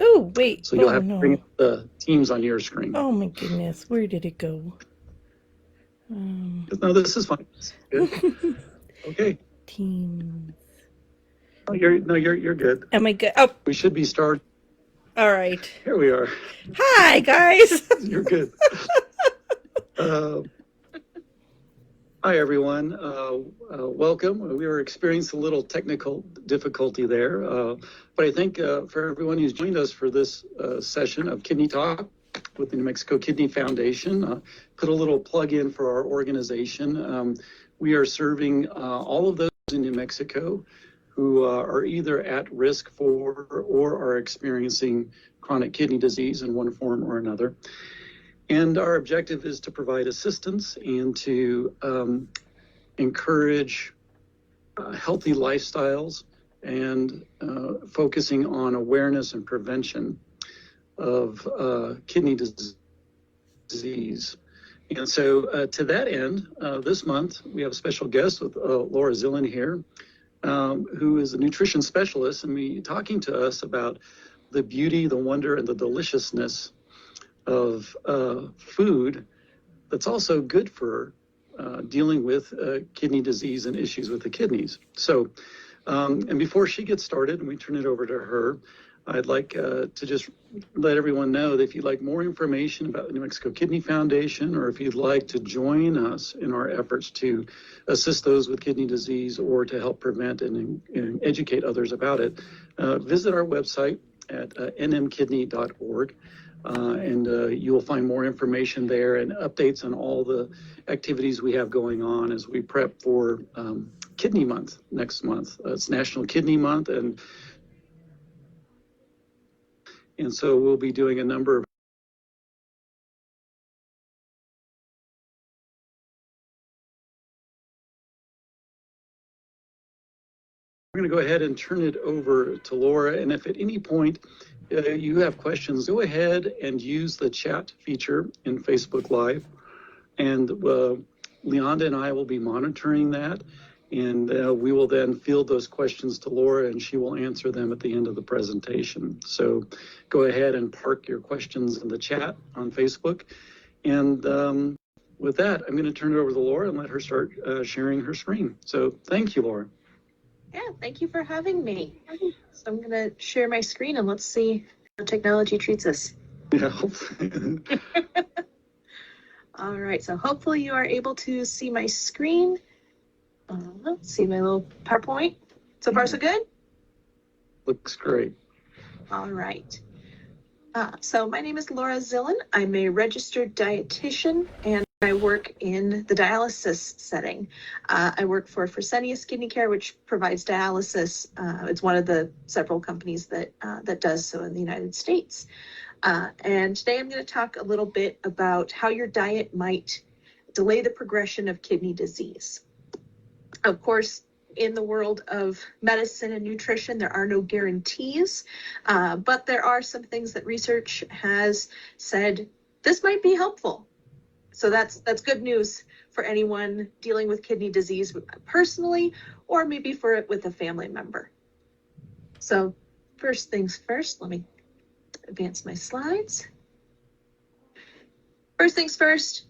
Oh, wait. So you'll have no. to bring up the teams on your screen. Oh, my goodness. Where did it go? No, this is fine. Good. Okay. Teams. Oh, you're good. Am I good? Oh, We should be starting. all right. Here we are. Hi, guys. You're good. Hi, everyone. Welcome. We were experiencing a little technical difficulty there, but I think for everyone who's joined us for this session of Kidney Talk with the New Mexico Kidney Foundation, put a little plug in for our organization. We are serving all of those in New Mexico who are either at risk for or are experiencing chronic kidney disease in one form or another. And our objective is to provide assistance and to encourage healthy lifestyles and focusing on awareness and prevention of kidney disease. And so to that end, this month, we have a special guest with Laura Zillen here, who is a nutrition specialist, and be talking to us about the beauty, the wonder, and the deliciousness of food that's also good for dealing with kidney disease and issues with the kidneys. So, and before she gets started and we turn it over to her, I'd like to just let everyone know that if you'd like more information about the New Mexico Kidney Foundation, or if you'd like to join us in our efforts to assist those with kidney disease or to help prevent and educate others about it, visit our website at nmkidney.org. And you will find more information there and updates on all the activities we have going on as we prep for Kidney Month next month. It's National Kidney Month, and so we'll be doing a number of We're going to go ahead and turn it over to Laura, and if at any point you have questions, go ahead and use the chat feature in Facebook Live, and Leonda and I will be monitoring that, and we will then field those questions to Laura, and she will answer them at the end of the presentation. So go ahead and park your questions in the chat on Facebook, and with that, I'm going to turn it over to Laura and let her start sharing her screen. So thank you, Laura. Yeah, thank you for having me. So I'm going to share my screen and let's see how technology treats us. Yeah. All right, so hopefully you are able to see my screen. Let's see my little PowerPoint. So far, so good? Looks great. All right. So my name is Laura Zillen. I'm a registered dietitian, and I work in the dialysis setting. I work for Fresenius Kidney Care, which provides dialysis. It's one of the several companies that does so in the United States. And today I'm going to talk a little bit about how your diet might delay the progression of kidney disease. Of course, in the world of medicine and nutrition, there are no guarantees, but there are some things that research has said this might be helpful. So that's good news for anyone dealing with kidney disease personally, or maybe with a family member. So first things first, let me advance my slides. First things first,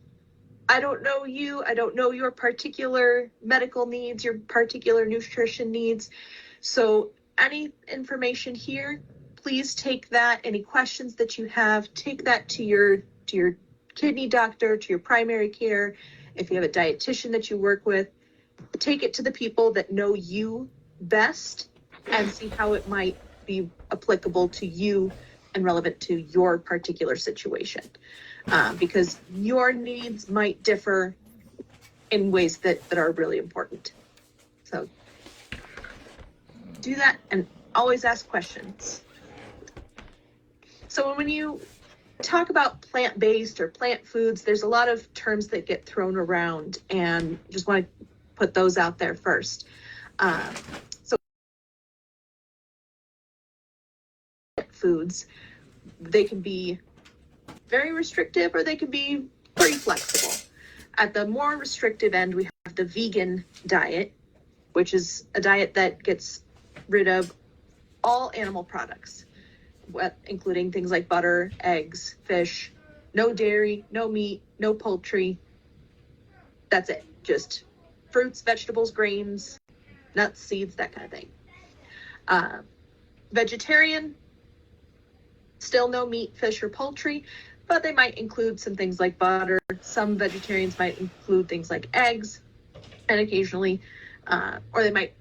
I don't know you. I don't know your particular medical needs, your particular nutrition needs. So any information here, please take that. Any questions that you have, take that to your kidney doctor, to your primary care. If you have a dietitian that you work with, take it to the people that know you best and see how it might be applicable to you and relevant to your particular situation. Because your needs might differ in ways that are really important. So do that and always ask questions. So when you talk about plant-based or plant foods, there's a lot of terms that get thrown around, and just want to put those out there first. So foods, they can be very restrictive or they can be pretty flexible. At the more restrictive end, we have the vegan diet, which is a diet that gets rid of all animal products. including things like butter, eggs, fish, no dairy, no meat, no poultry. That's it. Just fruits, vegetables, grains, nuts, seeds, that kind of thing. Vegetarian, still no meat, fish, or poultry, but they might include some things like butter. Some vegetarians might include things like eggs, and occasionally, or they might,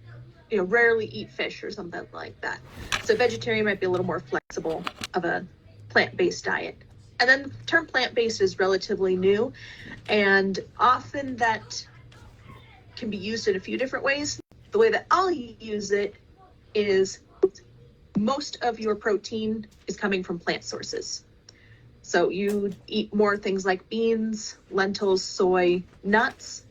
rarely eat fish or something like that. So vegetarian might be a little more flexible of a plant-based diet. And then the term plant-based is relatively new, and often that can be used in a few different ways. The way that I'll use it is most of your protein is coming from plant sources. So you eat more things like beans, lentils, soy, nuts,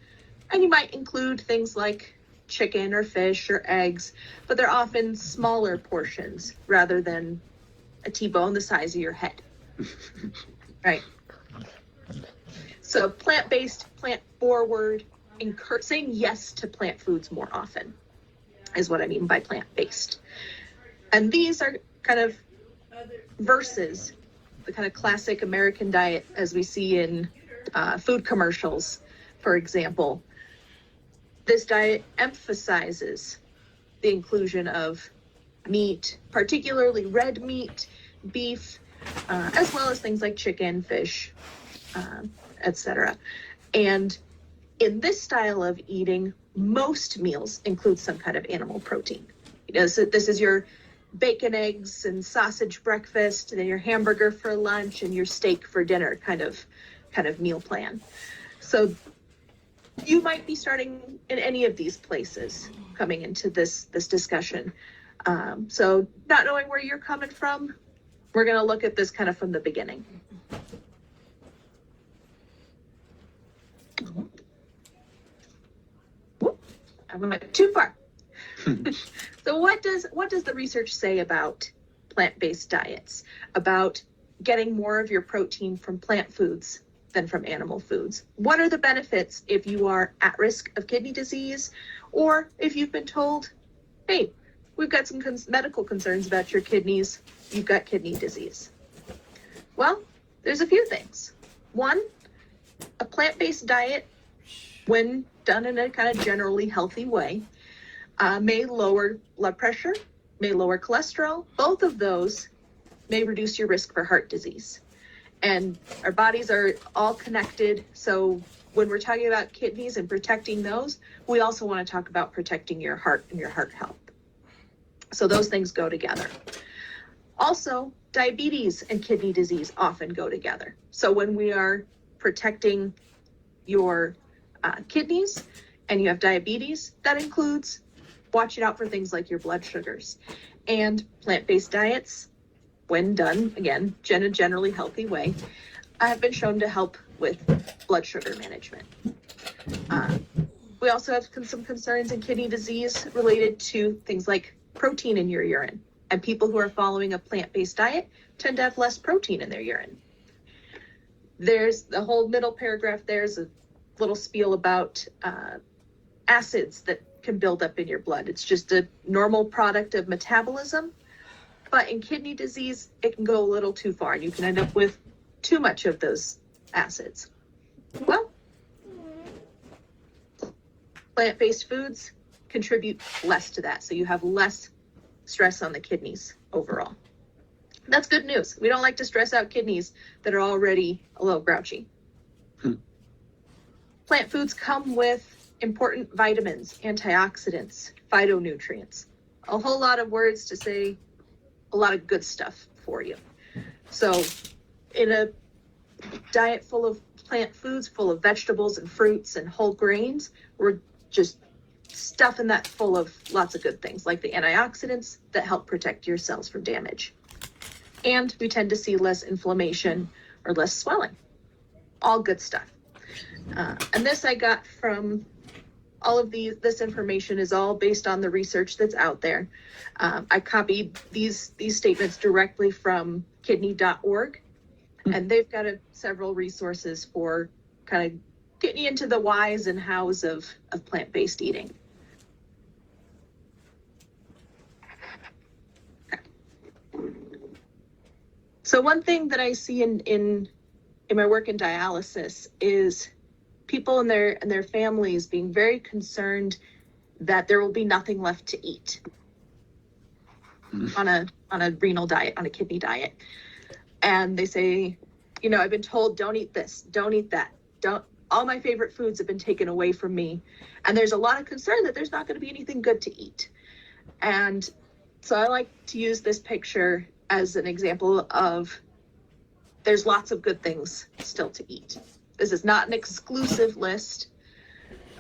and you might include things like chicken or fish or eggs, but they're often smaller portions rather than a T-bone the size of your head. Right. So plant-based, plant-forward, saying yes to plant foods more often is what I mean by plant-based. And these are kind of versus the kind of classic American diet as we see in food commercials, for example. This diet emphasizes the inclusion of meat, particularly red meat, beef, as well as things like chicken, fish, etc. And in this style of eating, most meals include some kind of animal protein. So this is your bacon, eggs, and sausage breakfast, and then your hamburger for lunch and your steak for dinner kind of meal plan. So you might be starting in any of these places coming into this discussion. So not knowing where you're coming from, we're going to look at this kind of from the beginning. I went too far. So what does the research say about plant-based diets, about getting more of your protein from plant foods than from animal foods? What are the benefits if you are at risk of kidney disease, or if you've been told, hey, we've got some medical concerns about your kidneys, you've got kidney disease? Well, there's a few things. One, a plant-based diet, when done in a kind of generally healthy way, may lower blood pressure, may lower cholesterol. Both of those may reduce your risk for heart disease. And our bodies are all connected. So when we're talking about kidneys and protecting those, we also want to talk about protecting your heart and your heart health. So those things go together. Also, diabetes and kidney disease often go together. So when we are protecting your kidneys and you have diabetes, that includes watching out for things like your blood sugars. And plant-based diets, when done, again, in a generally healthy way, have been shown to help with blood sugar management. We also have some concerns in kidney disease related to things like protein in your urine. And people who are following a plant-based diet tend to have less protein in their urine. There's the whole middle paragraph, there's a little spiel about acids that can build up in your blood. It's just a normal product of metabolism. But in kidney disease, it can go a little too far, and you can end up with too much of those acids. Well, plant-based foods contribute less to that, so you have less stress on the kidneys overall. That's good news. We don't like to stress out kidneys that are already a little grouchy. Plant foods come with important vitamins, antioxidants, phytonutrients, a whole lot of words to say a lot of good stuff for you. So in a diet full of plant foods, full of vegetables and fruits and whole grains, we're just stuffing that full of lots of good things, like the antioxidants that help protect your cells from damage. And we tend to see less inflammation or less swelling. All good stuff. And this I got from all of this information is all based on the research that's out there. I copied these statements directly from kidney.org, and they've got several resources for kind of getting into the whys and hows of plant-based eating. Okay. So one thing that I see in my work in dialysis is people and their families being very concerned that there will be nothing left to eat on a renal diet, on a kidney diet. And they say, I've been told, don't eat this, don't eat that, all my favorite foods have been taken away from me. And there's a lot of concern that there's not going to be anything good to eat. And so I like to use this picture as an example of there's lots of good things still to eat. This is not an exclusive list,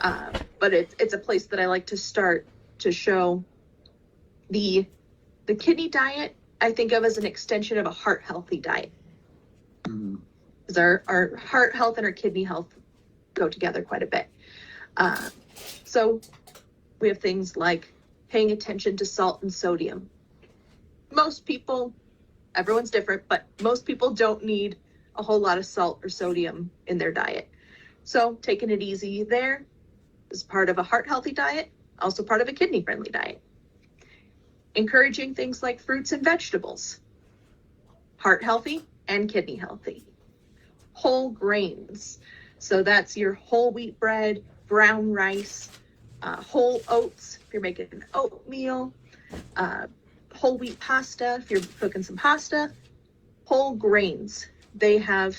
but it's a place that I like to start to show the kidney diet. I think of as an extension of a heart healthy diet. Because our heart health and our kidney health go together quite a bit. So we have things like paying attention to salt and sodium. Most people, everyone's different, but most people don't need a whole lot of salt or sodium in their diet. So taking it easy there is part of a heart healthy diet, also part of a kidney friendly diet. Encouraging things like fruits and vegetables, heart healthy and kidney healthy. Whole grains, so that's your whole wheat bread, brown rice, whole oats if you're making an oatmeal, whole wheat pasta if you're cooking some pasta. Whole grains, they have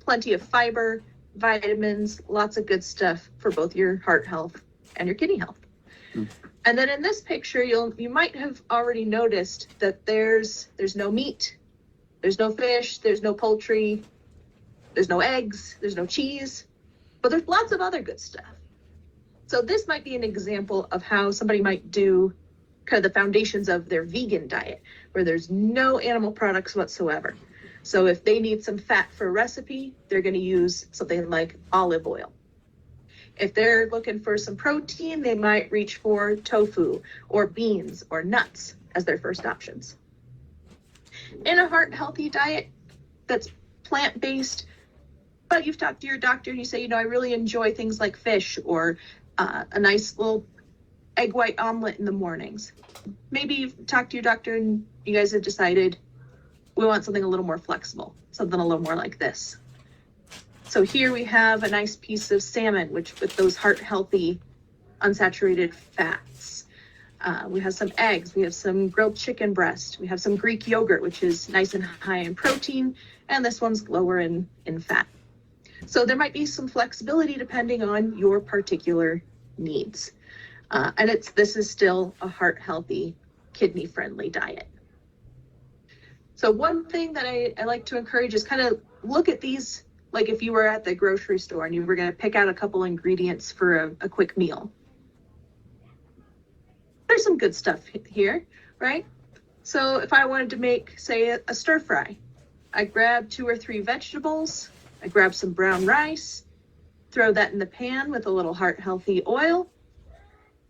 plenty of fiber, vitamins, lots of good stuff for both your heart health and your kidney health. And then in this picture, you might have already noticed that there's no meat, there's no fish, there's no poultry, there's no eggs, there's no cheese, but there's lots of other good stuff. So this might be an example of how somebody might do kind of the foundations of their vegan diet, where there's no animal products whatsoever. So if they need some fat for a recipe, they're going to use something like olive oil. If they're looking for some protein, they might reach for tofu or beans or nuts as their first options. In a heart healthy diet that's plant-based, but you've talked to your doctor and you say, I really enjoy things like fish or a nice little egg white omelet in the mornings. Maybe you've talked to your doctor and you guys have decided we want something a little more flexible, something a little more like this. So here we have a nice piece of salmon, which with those heart healthy unsaturated fats. We have some eggs, we have some grilled chicken breast, we have some Greek yogurt, which is nice and high in protein, and this one's lower in fat. So there might be some flexibility depending on your particular needs. And this is still a heart healthy, kidney friendly diet. So one thing that I like to encourage is kind of look at these, like if you were at the grocery store and you were going to pick out a couple ingredients for a quick meal. There's some good stuff here, right? So if I wanted to make, say, a stir fry, I grab 2 or 3 vegetables, I grab some brown rice, throw that in the pan with a little heart healthy oil,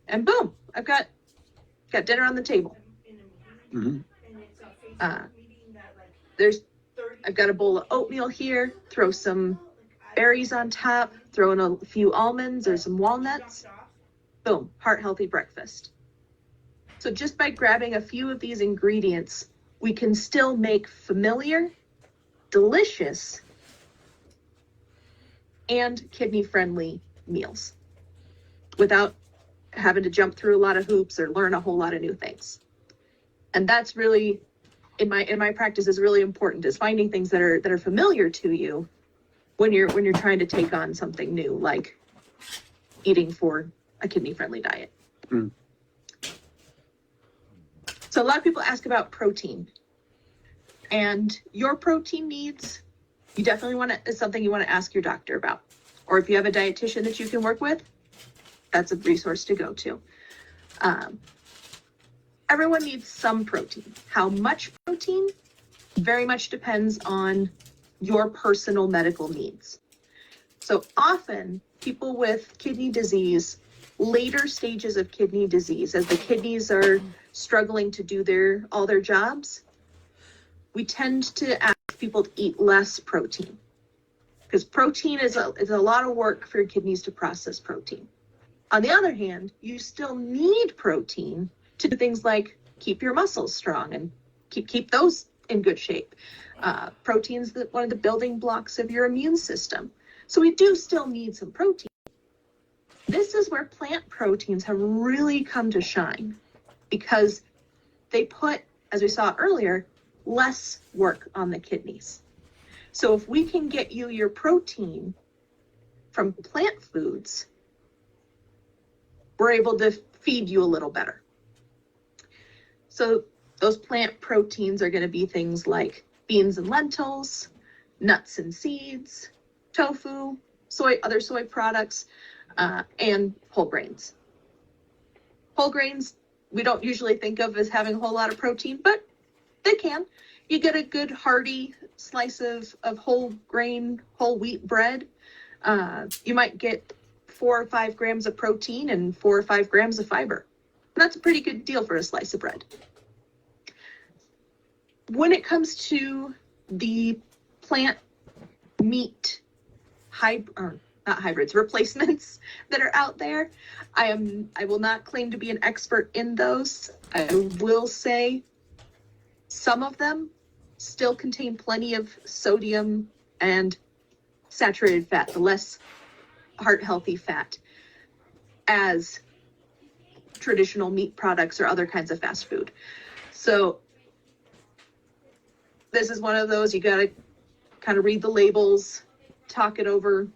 and boom, I've got dinner on the table. Mm-hmm. I've got a bowl of oatmeal here, throw some berries on top, throw in a few almonds or some walnuts, boom, heart healthy breakfast. So just by grabbing a few of these ingredients, we can still make familiar, delicious, and kidney-friendly meals without having to jump through a lot of hoops or learn a whole lot of new things. And that's really, in my practice, is really important, is finding things that are familiar to you when you're trying to take on something new, like eating for a kidney-friendly diet. Mm. So a lot of people ask about protein, and your protein needs, you definitely is something you want to ask your doctor about. Or if you have a dietitian that you can work with, that's a resource to go to. Everyone needs some protein. How much protein very much depends on your personal medical needs. So often people with kidney disease, later stages of kidney disease, as the kidneys are struggling to do all their jobs, we tend to ask people to eat less protein, because protein is a lot of work for your kidneys to process protein. On the other hand, you still need protein to do things like keep your muscles strong and keep those in good shape. Protein's one of the building blocks of your immune system. So we do still need some protein. This is where plant proteins have really come to shine because they put, as we saw earlier, less work on the kidneys. So if we can get you your protein from plant foods, we're able to feed you a little better. So those plant proteins are going to be things like beans and lentils, nuts and seeds, tofu, other soy products, and whole grains. Whole grains, we don't usually think of as having a whole lot of protein, but they can. You get a good hearty slice of whole grain, whole wheat bread. You might get 4 or 5 grams of protein and 4 or 5 grams of fiber. That's a pretty good deal for a slice of bread. When it comes to the plant meat replacements that are out there, I will not claim to be an expert in those. I will say some of them still contain plenty of sodium and saturated fat, the less heart healthy fat, as traditional meat products or other kinds of fast food. So this is one of those, you got to kind of read the labels, talk it over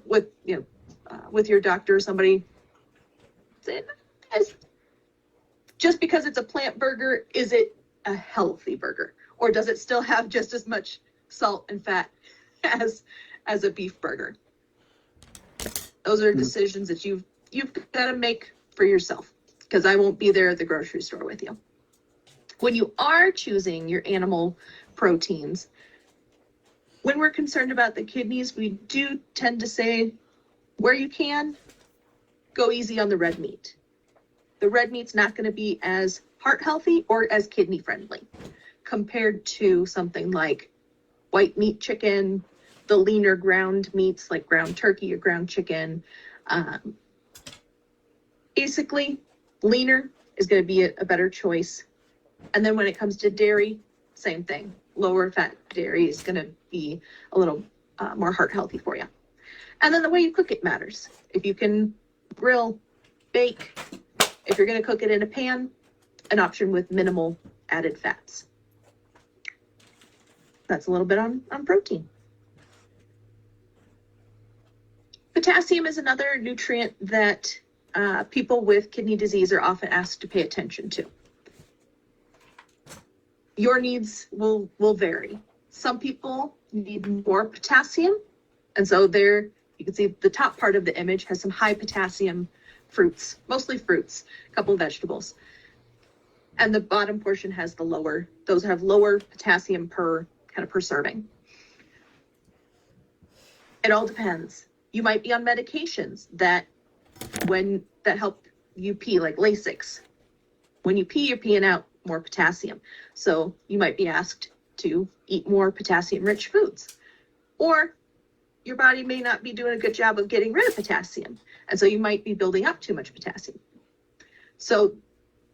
with your doctor or somebody. Just because it's a plant burger, is it a healthy burger? Or does it still have just as much salt and fat as a beef burger? Those are decisions that you've got to make for yourself, because I won't be there at the grocery store with you. When you are choosing your animal proteins, when we're concerned about the kidneys, we do tend to say, where you can, go easy on the red meat. The red meat's not going to be as heart healthy or as kidney friendly compared to something like white meat chicken, the leaner ground meats like ground turkey or ground chicken. Basically, leaner is going to be a better choice. And then when it comes to dairy, same thing. Lower fat dairy is going to be a little more heart healthy for you. And then the way you cook it matters. If you can grill, bake, if you're going to cook it in a pan, an option with minimal added fats. That's a little bit on protein. Potassium is another nutrient that people with kidney disease are often asked to pay attention to. Your needs will vary. Some people need more potassium, and so there you can see the top part of the image has some high potassium fruits, mostly fruits, a couple of vegetables. And the bottom portion has those have lower potassium per serving. It all depends. You might be on medications that help you pee, like Lasix. When you pee, you're peeing out more potassium. So you might be asked to eat more potassium-rich foods. Or your body may not be doing a good job of getting rid of potassium. And so you might be building up too much potassium. So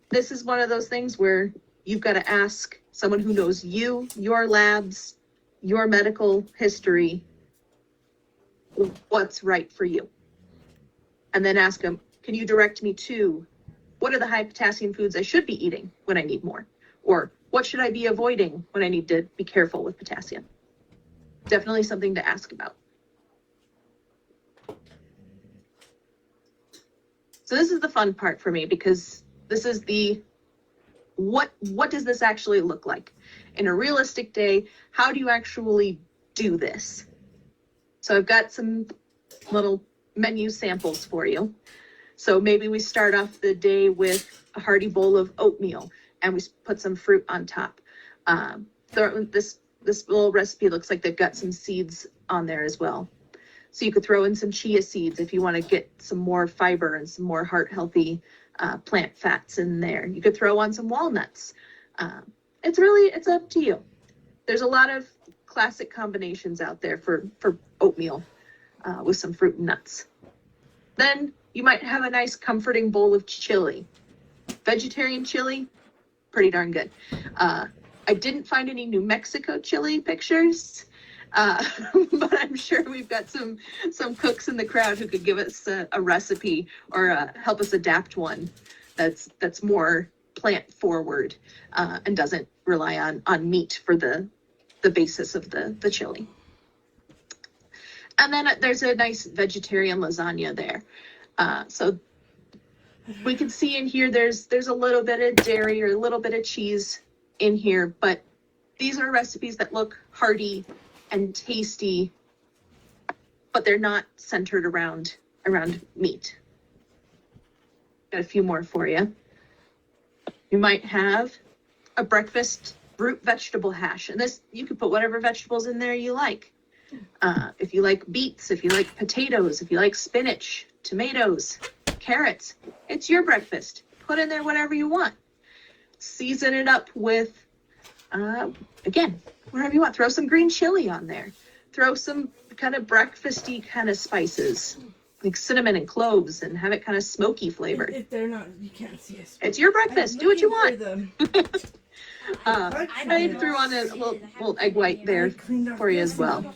this is one of those things where you've got to ask someone who knows you, your labs, your medical history, what's right for you. And then ask them, can you direct me to what are the high potassium foods I should be eating when I need more? Or what should I be avoiding when I need to be careful with potassium? Definitely something to ask about. So this is the fun part for me, because this is the what does this actually look like? In a realistic day, how do you actually do this? So I've got some little menu samples for you. So maybe we start off the day with a hearty bowl of oatmeal and we put some fruit on top. This little recipe looks like they've got some seeds on there as well. So you could throw in some chia seeds if you want to get some more fiber and some more heart healthy plant fats in there. You could throw on some walnuts. It's up to you. There's a lot of classic combinations out there for oatmeal with some fruit and nuts. Then you might have a nice comforting bowl of chili. Vegetarian chili, pretty darn good. I didn't find any New Mexico chili pictures, but I'm sure we've got some cooks in the crowd who could give us a recipe or help us adapt one that's more plant forward and doesn't rely on meat for the basis of the chili. And then there's a nice vegetarian lasagna there. So we can see in here there's a little bit of dairy or a little bit of cheese in here, but these are recipes that look hearty and tasty, but they're not centered around meat. Got a few more for you. You might have a breakfast root vegetable hash, and this, you can put whatever vegetables in there you like. If you like beets, if you like potatoes, if you like spinach, tomatoes, carrots, it's your breakfast. Put in there whatever you want. Season it up with, again, whatever you want. Throw some green chili on there. Throw some kind of breakfasty kind of spices, like cinnamon and cloves, and have it kind of smoky flavored. If they're not, you can't see us. It's your breakfast. Do what you want. I threw on a little egg white there for you as well.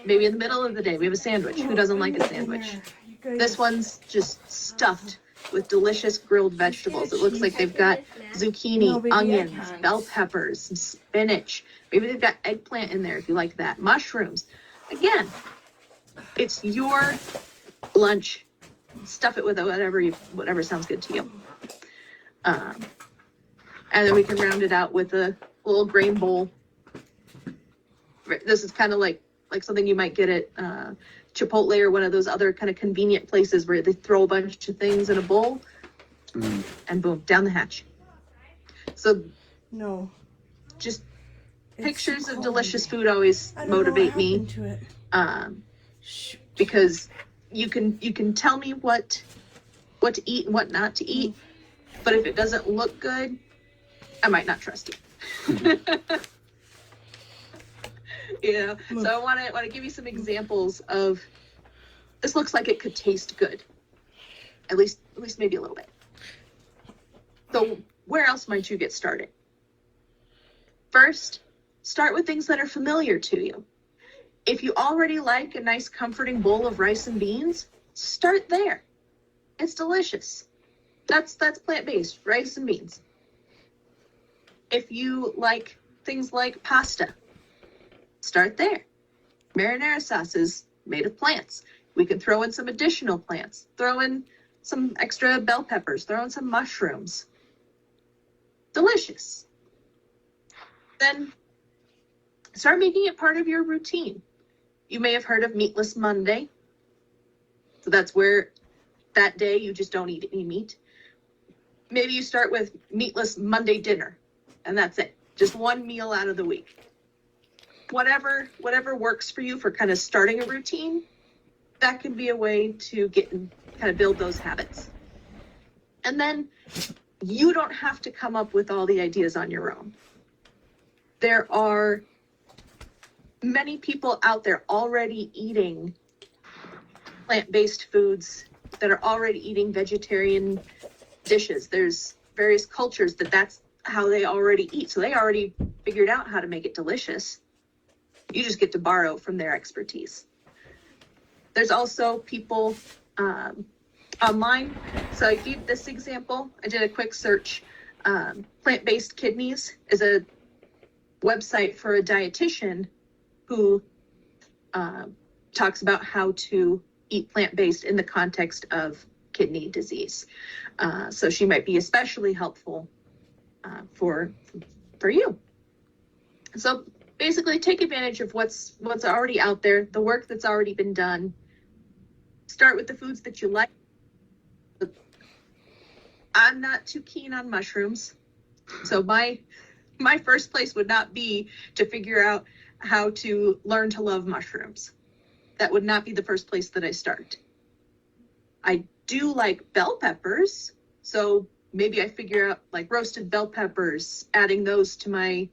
Maybe in the middle of the day, we have a sandwich. Who doesn't like a sandwich? This one's just stuffed with delicious grilled vegetables. It looks like they've got zucchini, onions, bell peppers, some spinach. Maybe they've got eggplant in there if you like that. Mushrooms. Again, it's your lunch. Stuff it with whatever sounds good to you. And then we can round it out with a little grain bowl. This is kind of like something you might get at Chipotle or one of those other kind of convenient places where they throw a bunch of things in a bowl and boom, down the hatch. So no, just pictures of delicious food always motivate me, because you can tell me what to eat and what not to eat, but if it doesn't look good, I might not trust you. You know, so I want to give you some examples of this. Looks like it could taste good, at least maybe a little bit. So where else might you get started? First, start with things that are familiar to you. If you already like a nice comforting bowl of rice and beans, start there. It's delicious. That's plant-based, rice and beans. If you like things like pasta, start there. Marinara sauce is made of plants. We can throw in some additional plants. Throw in some extra bell peppers. Throw in some mushrooms. Delicious. Then start making it part of your routine. You may have heard of Meatless Monday. So that's where that day you just don't eat any meat. Maybe you start with Meatless Monday dinner, and that's it. Just one meal out of the week. Whatever works for you for kind of starting a routine, that can be a way to get and kind of build those habits. And then you don't have to come up with all the ideas on your own. There are many people out there already eating plant-based foods, that are already eating vegetarian dishes. There's various cultures that's how they already eat. So they already figured out how to make it delicious. You just get to borrow from their expertise. There's also people online. So I gave this example. I did a quick search. Plant-based Kidneys is a website for a dietitian who talks about how to eat plant-based in the context of kidney disease. So she might be especially helpful for you. So basically take advantage of what's already out there, the work that's already been done. Start with the foods that you like. I'm not too keen on mushrooms. So my first place would not be to figure out how to learn to love mushrooms. That would not be the first place that I start. I do like bell peppers, so maybe I figure out like roasted bell peppers, adding those to my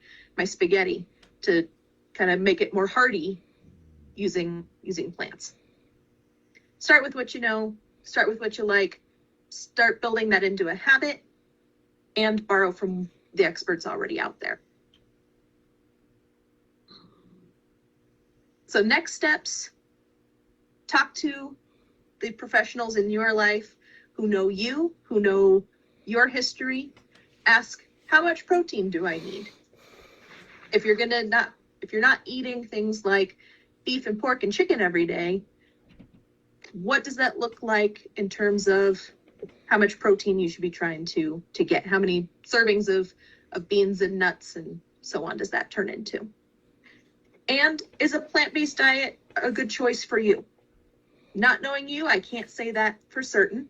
spaghetti to kind of make it more hearty using plants. Start with what you know, start with what you like, start building that into a habit, and borrow from the experts already out there. So next steps, talk to the professionals in your life who know you, who know your history. Ask, how much protein do I need? If you're not eating things like beef and pork and chicken every day, what does that look like in terms of how much protein you should be trying to get? How many servings of beans and nuts and so on does that turn into? And is a plant-based diet a good choice for you? Not knowing you, I can't say that for certain,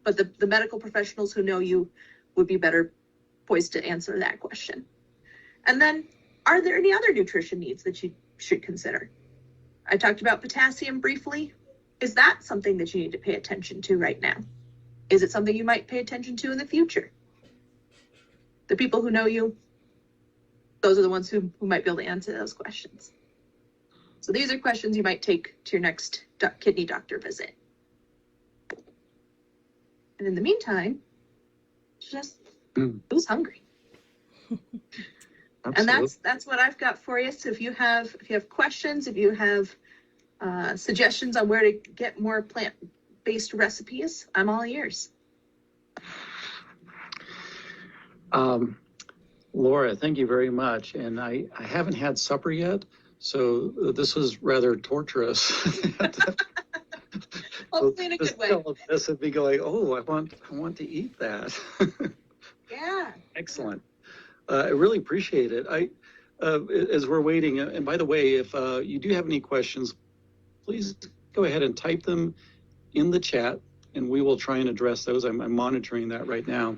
but the medical professionals who know you would be better poised to answer that question. And then, are there any other nutrition needs that you should consider? I talked about potassium briefly. Is that something that you need to pay attention to right now? Is it something you might pay attention to in the future? The people who know you, those are the ones who might be able to answer those questions. So these are questions you might take to your next kidney doctor visit. And in the meantime, just who's hungry? And that's what I've got for you. So if you have questions, if you have suggestions on where to get more plant-based recipes, I'm all ears. Laura, thank you very much. And I haven't had supper yet, so this was rather torturous. Hopefully in a good way. This would be going, oh, I want to eat that. Yeah. Excellent. I really appreciate it. As we're waiting, and by the way, if you do have any questions, please go ahead and type them in the chat, and we will try and address those. I'm monitoring that right now.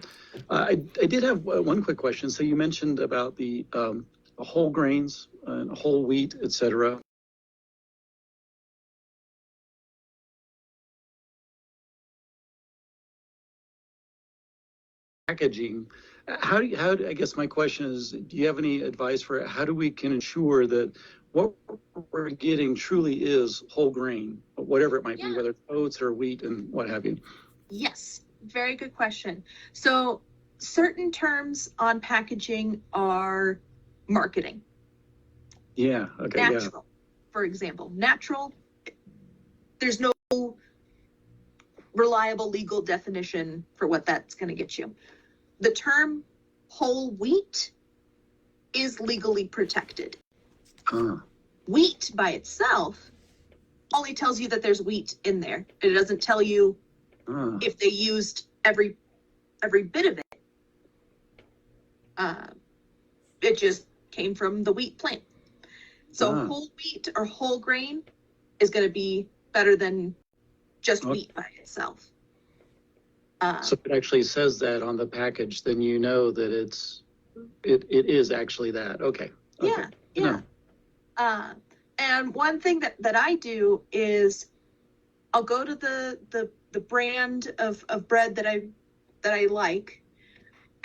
I did have one quick question. So you mentioned about the whole grains, whole wheat, etc. Packaging. I guess my question is, do you have any advice for how do we can ensure that what we're getting truly is whole grain, whatever it might be, whether it's oats or wheat and what have you? Yes, very good question. So certain terms on packaging are marketing. Yeah, okay, natural, for example. Natural, there's no reliable legal definition for what that's going to get you. The term whole wheat is legally protected. Wheat by itself only tells you that there's wheat in there. It doesn't tell you if they used every bit of it. It just came from the wheat plant. So whole wheat or whole grain is going to be better than just wheat by itself. So if it actually says that on the package, then you know that it is actually that. Okay. Yeah. And one thing that I do is I'll go to the brand of bread that I like,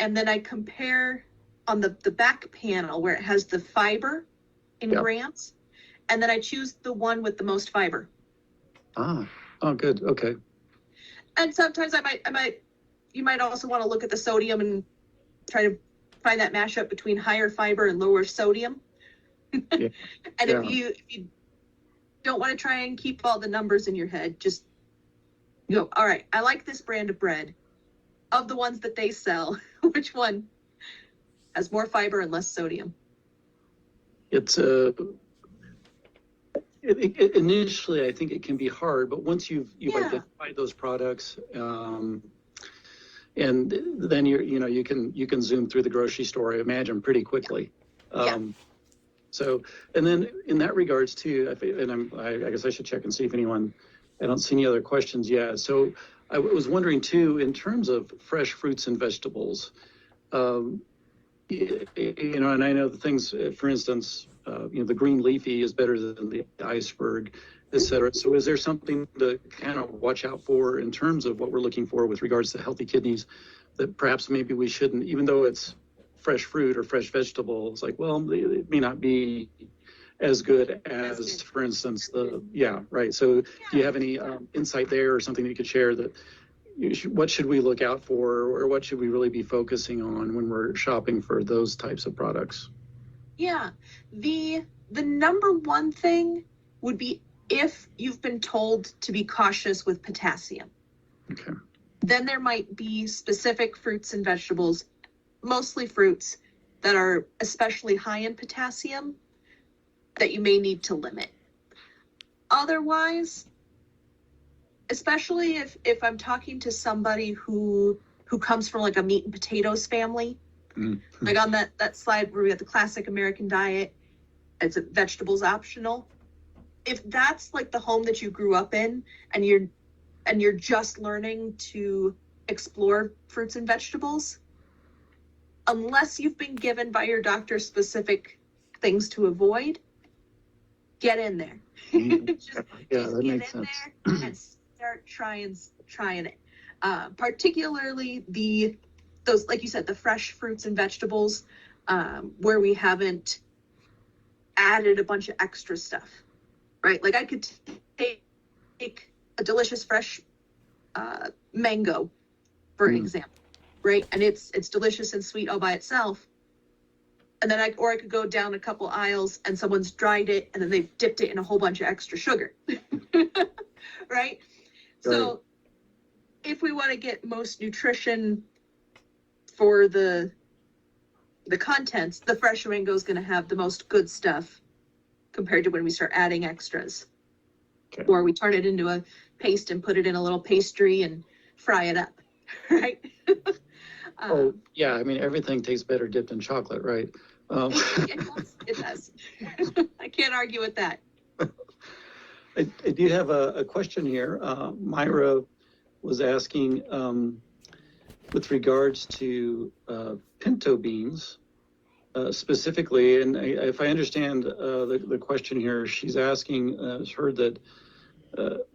and then I compare on the back panel where it has the fiber in grams, and then I choose the one with the most fiber. Oh, good. Okay. And sometimes you might also want to look at the sodium and try to find that mashup between higher fiber and lower sodium. And if you don't want to try and keep all the numbers in your head, just go, all right, I like this brand of bread. Of the ones that they sell, which one has more fiber and less sodium? It's initially, I think it can be hard, but once you've identified those products, and then you can zoom through the grocery store, I imagine, pretty quickly. So, and then in that regards too, I guess I should check and see if I don't see any other questions yet. So I was wondering too, in terms of fresh fruits and vegetables, and I know the things, for instance, the green leafy is better than the iceberg, et cetera. So is there something to kind of watch out for in terms of what we're looking for with regards to healthy kidneys that perhaps maybe we shouldn't, even though it's fresh fruit or fresh vegetables, like, well, it may not be as good as, for instance, right. So do you have any insight there or something that you could share that what should we look out for, or what should we really be focusing on when we're shopping for those types of products? Yeah, the the number one thing would be if you've been told to be cautious with potassium. Okay. Then there might be specific fruits and vegetables, mostly fruits, that are especially high in potassium that you may need to limit. Otherwise, especially if I'm talking to somebody who comes from like a meat and potatoes family, like on that slide where we have the classic American diet, it's a vegetables optional. If that's like the home that you grew up in and you're just learning to explore fruits and vegetables, unless you've been given by your doctor specific things to avoid, get in there. just that get makes in sense. there and start trying it. Particularly those, like you said, the fresh fruits and vegetables, where we haven't added a bunch of extra stuff, right? Like I could take a delicious fresh mango, for example, right? And it's delicious and sweet all by itself. And then I could go down a couple aisles and someone's dried it and then they've dipped it in a whole bunch of extra sugar, right? So if we want to get most nutrition for the contents, the fresh mango is going to have the most good stuff compared to when we start adding extras. Okay. Or we turn it into a paste and put it in a little pastry and fry it up, right? Oh, yeah. I mean, everything tastes better dipped in chocolate, right? It does. I can't argue with that. I do have a question here. Myra was asking with regards to pinto beans specifically, and if I understand the question here, she's asking, has heard that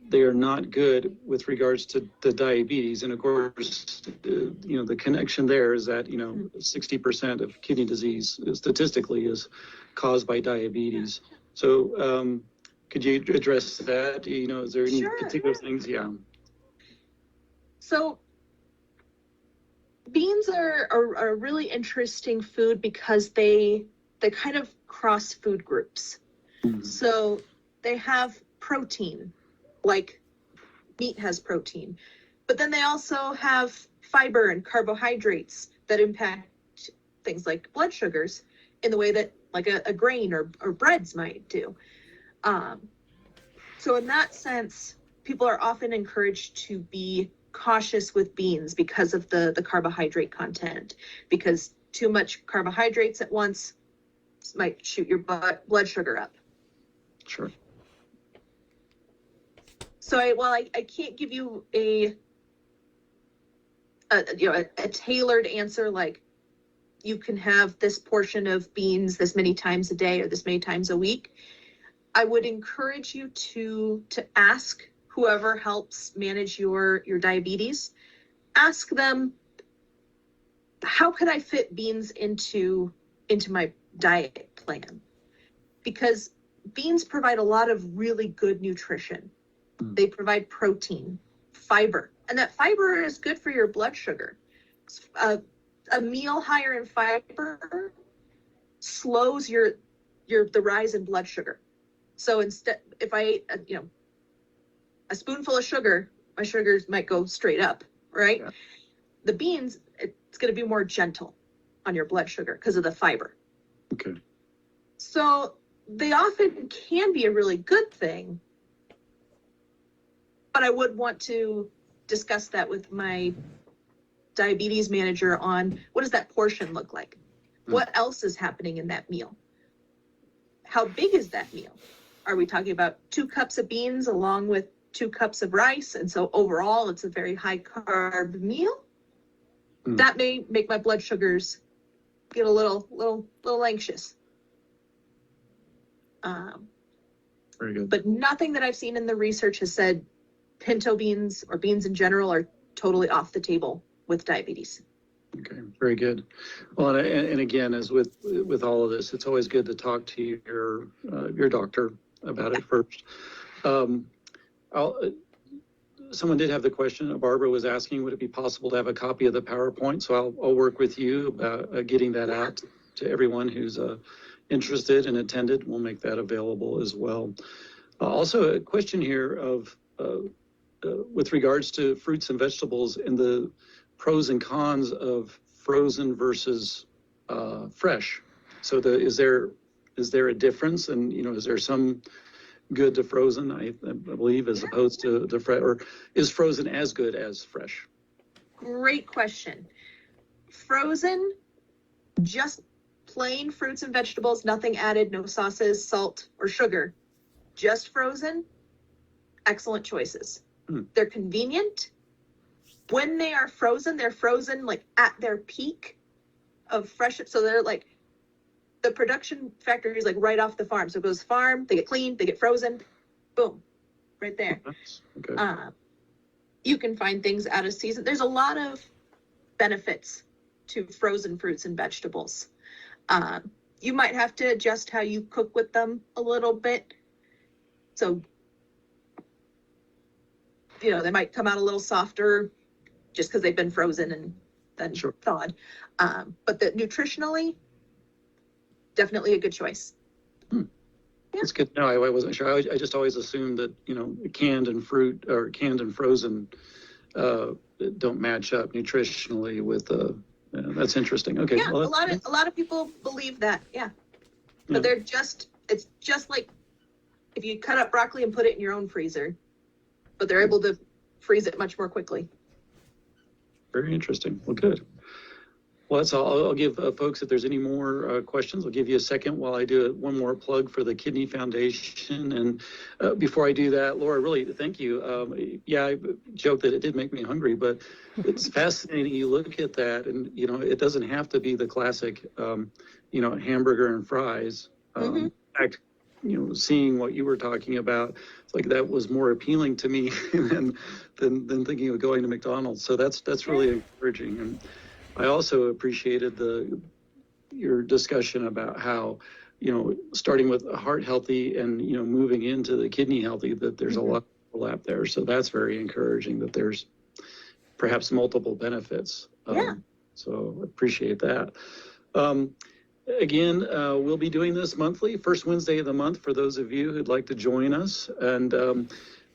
they are not good with regards to the diabetes. And of course, the connection there is that, 60% of kidney disease statistically is caused by diabetes. So could you address that? Is there any particular things? Yeah. So beans are a really interesting food because they kind of cross food groups. Mm-hmm. So they have protein, like meat has protein, but then they also have fiber and carbohydrates that impact things like blood sugars in the way that like a grain or breads might do. So in that sense, people are often encouraged to be cautious with beans because of the carbohydrate content, because too much carbohydrates at once might shoot your blood sugar up. Sure. So I can't give you a tailored answer like you can have this portion of beans this many times a day or this many times a week. I would encourage you to ask whoever helps manage your diabetes, ask them, how could I fit beans into my diet plan? Because beans provide a lot of really good nutrition. They provide protein, fiber, and that fiber is good for your blood sugar. A meal higher in fiber slows the rise in blood sugar. So instead, if I ate a spoonful of sugar, my sugars might go straight up, right? Yeah. The beans, it's going to be more gentle on your blood sugar because of the fiber. Okay. So they often can be a really good thing, but I would want to discuss that with my diabetes manager on what does that portion look like? What else is happening in that meal? How big is that meal? Are we talking about 2 cups of beans along with 2 cups of rice? And so overall, it's a very high carb meal. That may make my blood sugars get a little anxious. Very good. But nothing that I've seen in the research has said pinto beans or beans in general are totally off the table with diabetes. Okay, very good. Well, and again, as with all of this, it's always good to talk to your doctor about it first. Someone did have the question. Barbara was asking, would it be possible to have a copy of the PowerPoint? So I'll work with you about getting that out to everyone who's interested and attended, we'll make that available as well. Also, a question here of with regards to fruits and vegetables and the pros and cons of frozen versus fresh. So is there a difference? And, is there some good to frozen, I believe, as opposed to the fresh, or is frozen as good as fresh? Great question. Frozen, just plain fruits and vegetables, nothing added, no sauces, salt, or sugar. Just frozen, excellent choices. They're convenient. When they are frozen, they're frozen like at their peak of fresh. So they're like, the production factory is like right off the farm. So it goes farm, they get cleaned, they get frozen, boom, right there. Okay. You can find things out of season. There's a lot of benefits to frozen fruits and vegetables. You might have to adjust how you cook with them a little bit. So, they might come out a little softer just because they've been frozen and then thawed. But nutritionally, definitely a good choice. Yeah. That's good. No, I wasn't sure. I just always assumed that, canned and fruit or canned and frozen don't match up nutritionally with that's interesting. Okay. Yeah, well, a lot of people believe that. Yeah. But it's just like if you cut up broccoli and put it in your own freezer, but they're able to freeze it much more quickly. Very interesting. Well, good. Well, that's all. I'll give folks, if there's any more questions, I'll give you a second while I do one more plug for the Kidney Foundation. And before I do that, Laura, really thank you. I joked that it did make me hungry, but it's fascinating. You look at that and, it doesn't have to be the classic, hamburger and fries. In fact, seeing what you were talking about, it's like that was more appealing to me than thinking of going to McDonald's. So that's really encouraging. And I also appreciated your discussion about how, starting with heart healthy and, moving into the kidney healthy, that there's a lot of overlap there. So that's very encouraging that there's perhaps multiple benefits. So I appreciate that. Again, we'll be doing this monthly, first Wednesday of the month for those of you who'd like to join us. And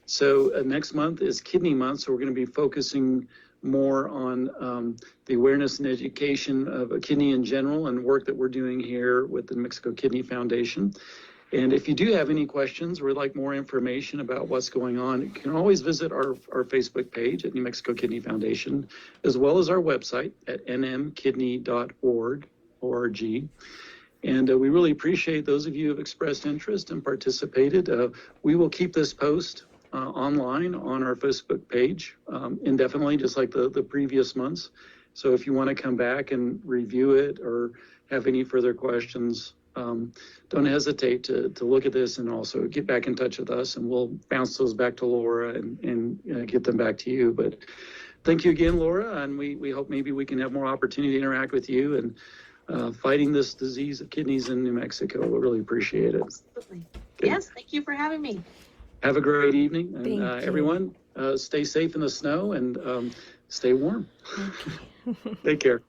so next month is Kidney Month. So we're going to be focusing more on the awareness and education of a kidney in general and work that we're doing here with the New Mexico Kidney Foundation. And if you do have any questions or would like more information about what's going on, you can always visit our Facebook page at New Mexico Kidney Foundation, as well as our website at nmkidney.org. And we really appreciate those of you who have expressed interest and participated. We will keep this post online on our Facebook page indefinitely, just like the previous months. So if you want to come back and review it or have any further questions, don't hesitate to look at this and also get back in touch with us, and we'll bounce those back to Laura and get them back to you. But thank you again, Laura, and we hope maybe we can have more opportunity to interact with you and fighting this disease of kidneys in New Mexico. We'll really appreciate it. Absolutely. Okay. Yes, thank you for having me. Have a great evening, and everyone, stay safe in the snow and stay warm. Thank you. Take care.